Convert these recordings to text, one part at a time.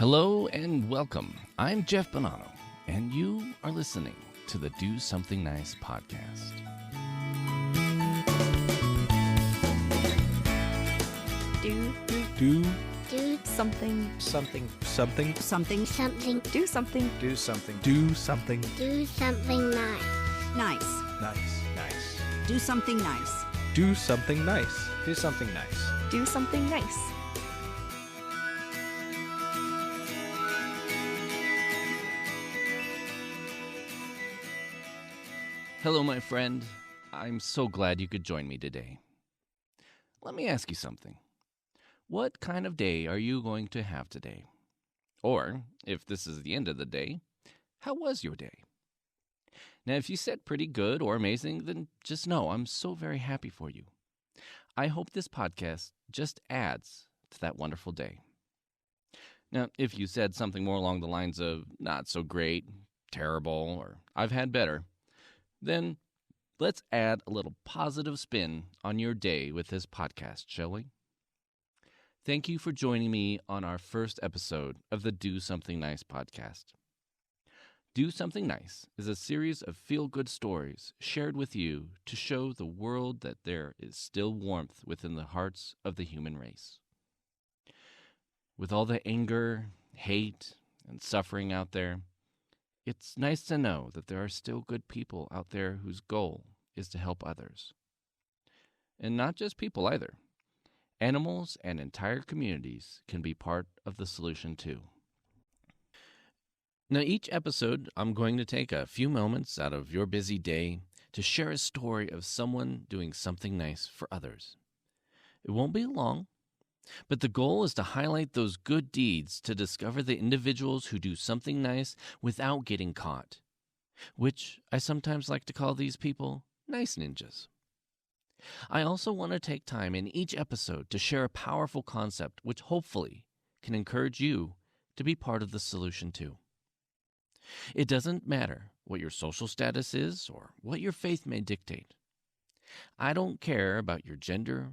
Hello and welcome. I'm Jeff Bonano, and you are listening to the Do Something Nice podcast. Do something. Something. Do something. Nice. Do something nice. Do something nice. Do something nice. Do something nice. Hello, my friend. I'm so glad you could join me today. Let me ask you something. What kind of day are you going to have today? Or, if this is the end of the day, how was your day? Now, if you said pretty good or amazing, then just know I'm so very happy for you. I hope this podcast just adds to that wonderful day. Now, if you said something more along the lines of not so great, terrible, or I've had better, then let's add a little positive spin on your day with this podcast, shall we? Thank you for joining me on our first episode of the Do Something Nice podcast. Do Something Nice is a series of feel-good stories shared with you to show the world that there is still warmth within the hearts of the human race. With all the anger, hate, and suffering out there, it's nice to know that there are still good people out there whose goal is to help others. And not just people either. Animals and entire communities can be part of the solution too. Now, each episode, I'm going to take a few moments out of your busy day to share a story of someone doing something nice for others. It won't be long, but the goal is to highlight those good deeds to discover the individuals who do something nice without getting caught, which I sometimes like to call these people nice ninjas. I also want to take time in each episode to share a powerful concept which hopefully can encourage you to be part of the solution too. It doesn't matter what your social status is or what your faith may dictate. I don't care about your gender,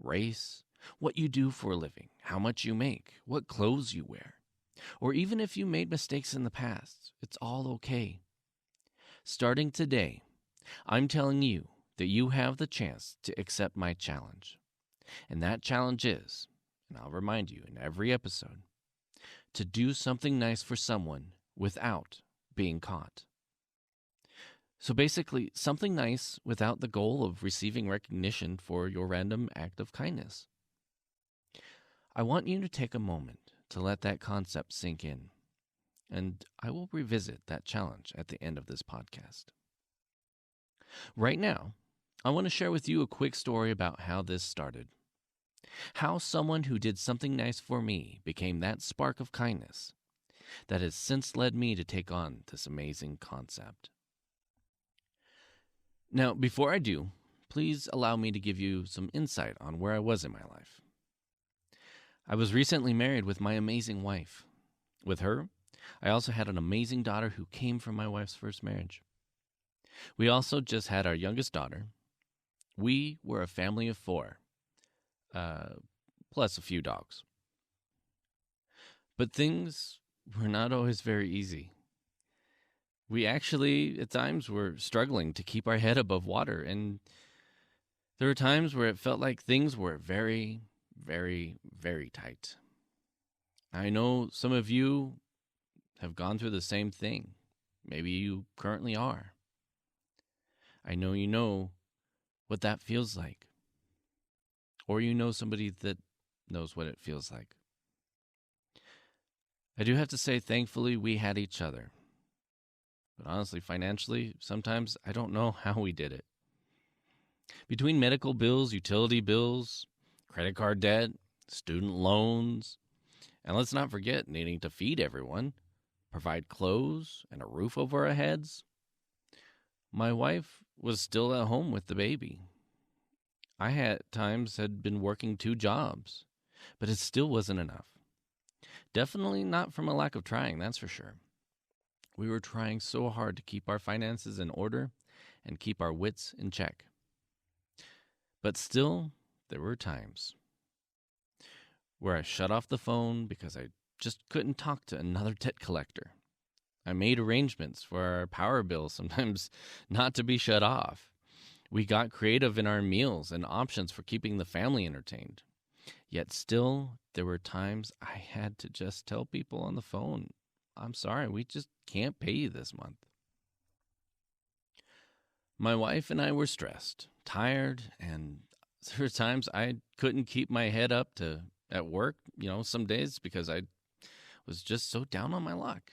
race, what you do for a living, how much you make, what clothes you wear, or even if you made mistakes in the past. It's all okay. Starting today, I'm telling you that you have the chance to accept my challenge. And that challenge is, and I'll remind you in every episode, to do something nice for someone without being caught. So basically, something nice without the goal of receiving recognition for your random act of kindness. I want you to take a moment to let that concept sink in, and I will revisit that challenge at the end of this podcast. Right now, I want to share with you a quick story about how this started. How someone who did something nice for me became that spark of kindness that has since led me to take on this amazing concept. Now, before I do, please allow me to give you some insight on where I was in my life. I was recently married with my amazing wife. With her, I also had an amazing daughter who came from my wife's first marriage. We also just had our youngest daughter. We were a family of 4, plus a few dogs. But things were not always very easy. We actually, at times, were struggling to keep our head above water, and there were times where it felt like things were very, very, very tight. I know some of you have gone through the same thing. Maybe you currently are. I know you know what that feels like. Or you know somebody that knows what it feels like. I do have to say, thankfully, we had each other. But honestly, financially, sometimes I don't know how we did it. Between medical bills, utility bills, credit card debt, student loans, and let's not forget needing to feed everyone, provide clothes and a roof over our heads, my wife was still at home with the baby. I at times had been working 2 jobs, but it still wasn't enough. Definitely not from a lack of trying, that's for sure. We were trying so hard to keep our finances in order and keep our wits in check. But still, there were times where I shut off the phone because I just couldn't talk to another debt collector. I made arrangements for our power bill sometimes not to be shut off. We got creative in our meals and options for keeping the family entertained. Yet still, there were times I had to just tell people on the phone, I'm sorry, we just can't pay you this month. My wife and I were stressed, tired, and there were times I couldn't keep my head up at work, some days because I was just so down on my luck.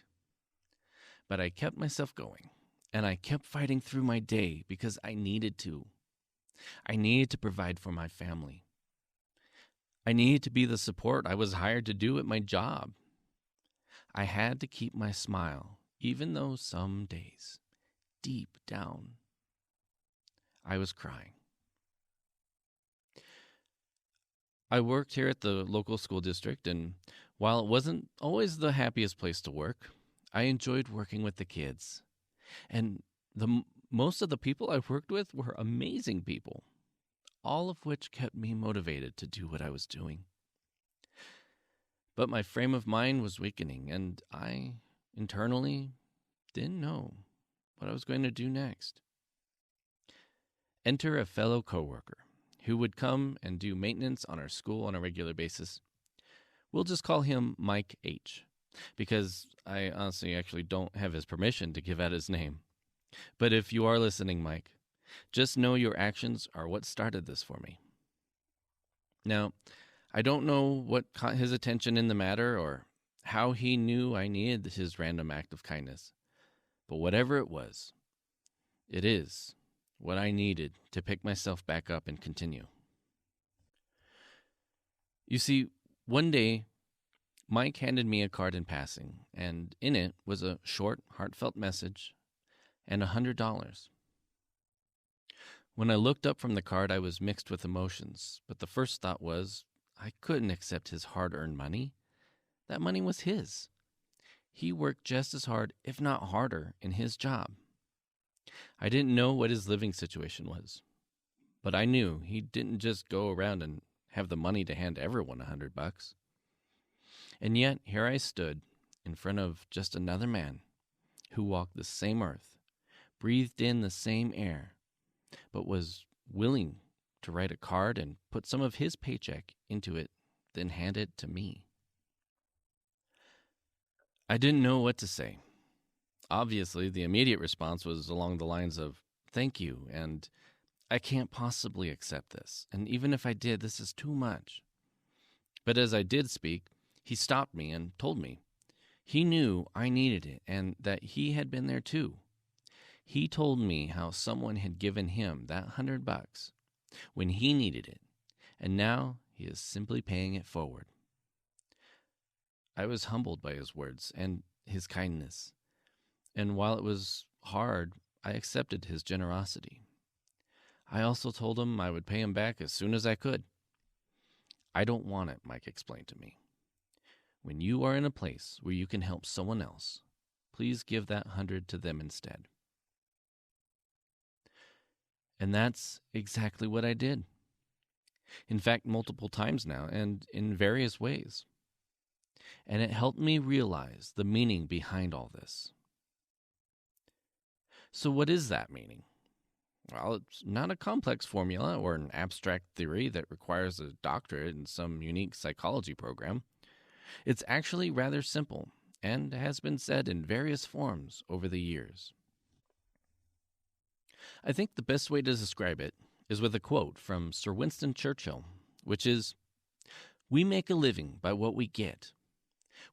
But I kept myself going, and I kept fighting through my day because I needed to. I needed to provide for my family. I needed to be the support I was hired to do at my job. I had to keep my smile, even though some days, deep down, I was crying. I worked here at the local school district, and while it wasn't always the happiest place to work, I enjoyed working with the kids. And most of the people I worked with were amazing people, all of which kept me motivated to do what I was doing. But my frame of mind was weakening, and I, internally, didn't know what I was going to do next. Enter a fellow coworker who would come and do maintenance on our school on a regular basis. We'll just call him Mike H., because I honestly actually don't have his permission to give out his name. But if you are listening, Mike, just know your actions are what started this for me. Now, I don't know what caught his attention in the matter or how he knew I needed his random act of kindness. But whatever it is what I needed to pick myself back up and continue. You see, one day, Mike handed me a card in passing, and in it was a short, heartfelt message and $100. When I looked up from the card, I was mixed with emotions, but the first thought was, I couldn't accept his hard-earned money. That money was his. He worked just as hard, if not harder, in his job. I didn't know what his living situation was, but I knew he didn't just go around and have the money to hand everyone $100. And yet, here I stood in front of just another man who walked the same earth, breathed in the same air, but was willing to write a card and put some of his paycheck into it, then hand it to me. I didn't know what to say. Obviously, the immediate response was along the lines of, thank you, and I can't possibly accept this, and even if I did, this is too much. But as I did speak, he stopped me and told me he knew I needed it and that he had been there too. He told me how someone had given him that $100 when he needed it, and now he is simply paying it forward. I was humbled by his words and his kindness, and while it was hard, I accepted his generosity. I also told him I would pay him back as soon as I could. I don't want it, Mike explained to me. When you are in a place where you can help someone else, please give that 100 to them instead. And that's exactly what I did. In fact, multiple times now, and in various ways. And it helped me realize the meaning behind all this. So what is that meaning? Well, it's not a complex formula or an abstract theory that requires a doctorate in some unique psychology program. It's actually rather simple and has been said in various forms over the years. I think the best way to describe it is with a quote from Sir Winston Churchill, which is, "We make a living by what we get.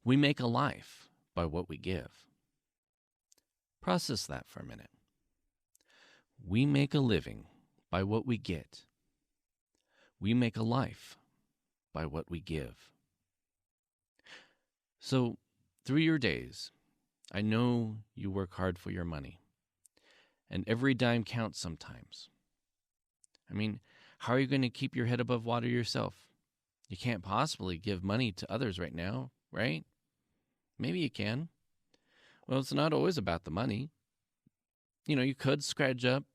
We make a life by what we give." Process that for a minute. We make a living by what we get. We make a life by what we give. So, through your days, I know you work hard for your money, and every dime counts sometimes. I mean, how are you going to keep your head above water yourself? You can't possibly give money to others right now, right? Maybe you can. Well, it's not always about the money. You could scratch up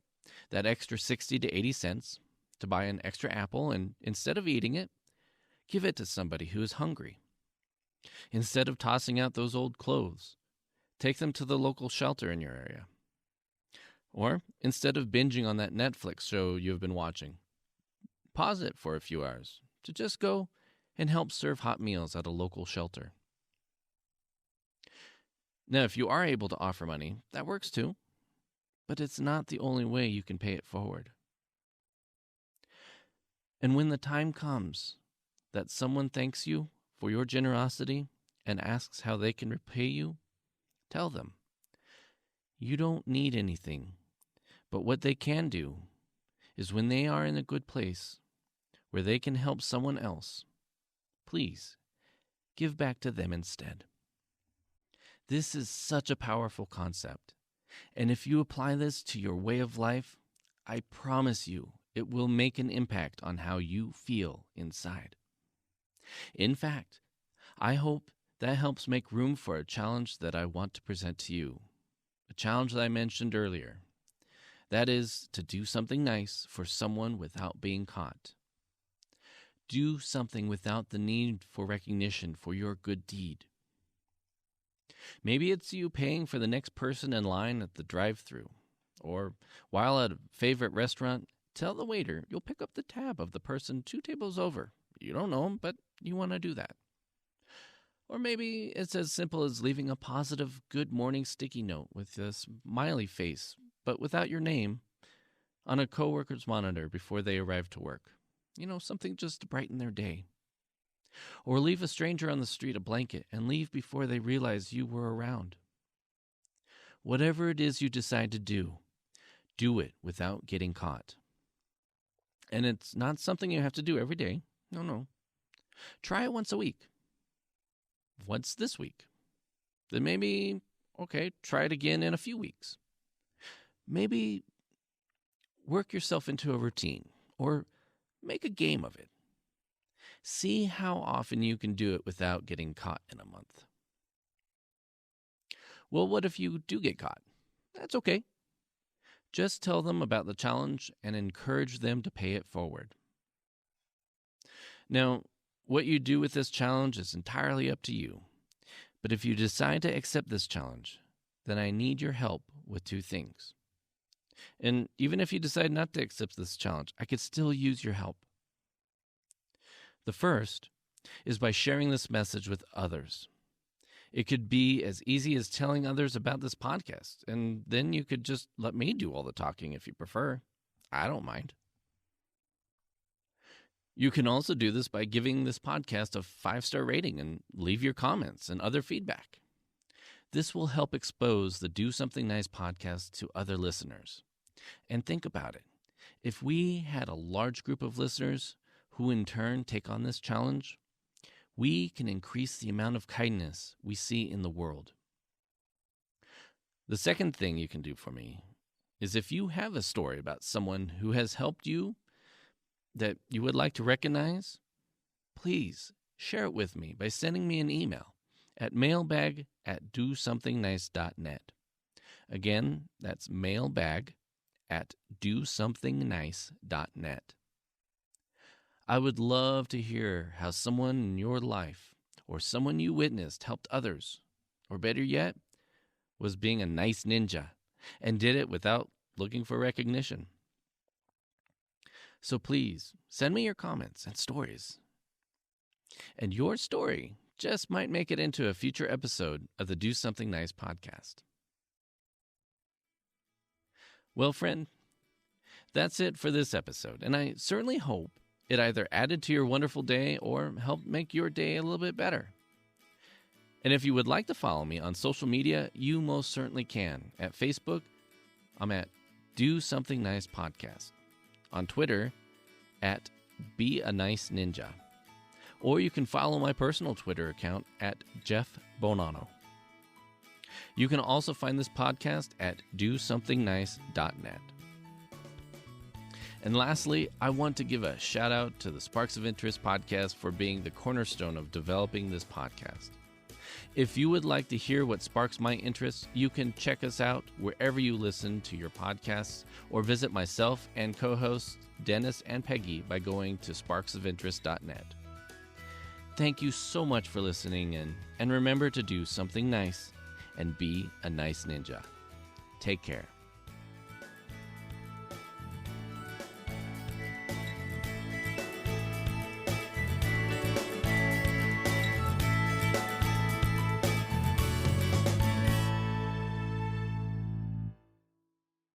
that extra 60 to 80 cents to buy an extra apple, and instead of eating it, give it to somebody who is hungry. Instead of tossing out those old clothes, take them to the local shelter in your area. Or instead of binging on that Netflix show you've been watching, pause it for a few hours to just go and help serve hot meals at a local shelter. Now, if you are able to offer money, that works too, but it's not the only way you can pay it forward. And when the time comes that someone thanks you for your generosity and asks how they can repay you, tell them, you don't need anything, but what they can do is when they are in a good place where they can help someone else, please give back to them instead. This is such a powerful concept, and if you apply this to your way of life, I promise you it will make an impact on how you feel inside. In fact, I hope that helps make room for a challenge that I want to present to you, a challenge that I mentioned earlier. That is to do something nice for someone without being caught. Do something without the need for recognition for your good deed. Maybe it's you paying for the next person in line at the drive-thru, or while at a favorite restaurant, tell the waiter you'll pick up the tab of the person 2 tables over. You don't know them, but you want to do that. Or maybe it's as simple as leaving a positive good morning sticky note with a smiley face, but without your name, on a coworker's monitor before they arrive to work. Something just to brighten their day. Or leave a stranger on the street a blanket and leave before they realize you were around. Whatever it is you decide to do it without getting caught. And it's not something you have to do every day. No. Try it once a week. Once this week. Then maybe, try it again in a few weeks. Maybe work yourself into a routine or make a game of it. See how often you can do it without getting caught in a month. Well, what if you do get caught? That's okay. Just tell them about the challenge and encourage them to pay it forward. Now, what you do with this challenge is entirely up to you. But if you decide to accept this challenge, then I need your help with 2 things. And even if you decide not to accept this challenge, I could still use your help. The first is by sharing this message with others. It could be as easy as telling others about this podcast, and then you could just let me do all the talking if you prefer. I don't mind. You can also do this by giving this podcast a 5-star rating and leave your comments and other feedback. This will help expose the Do Something Nice podcast to other listeners. And think about it. If we had a large group of listeners who in turn take on this challenge, we can increase the amount of kindness we see in the world. The second thing you can do for me is if you have a story about someone who has helped you that you would like to recognize, please share it with me by sending me an email at mailbag@dosomethingnice.net. Again, that's mailbag@dosomethingnice.net. I would love to hear how someone in your life or someone you witnessed helped others, or better yet, was being a nice ninja and did it without looking for recognition. So please, send me your comments and stories. And your story just might make it into a future episode of the Do Something Nice podcast. Well, friend, that's it for this episode, and I certainly hope it either added to your wonderful day or helped make your day a little bit better. And if you would like to follow me on social media, you most certainly can. At Facebook, I'm at Do Something Nice Podcast. On Twitter, at Be a Nice Ninja. Or you can follow my personal Twitter account at Jeff Bonano. You can also find this podcast at dosomethingnice.net. And lastly, I want to give a shout out to the Sparks of Interest podcast for being the cornerstone of developing this podcast. If you would like to hear what sparks my interest, you can check us out wherever you listen to your podcasts or visit myself and co-hosts Dennis and Peggy by going to sparksofinterest.net. thank you so much for listening, and remember to do something nice and be a nice ninja. Take care.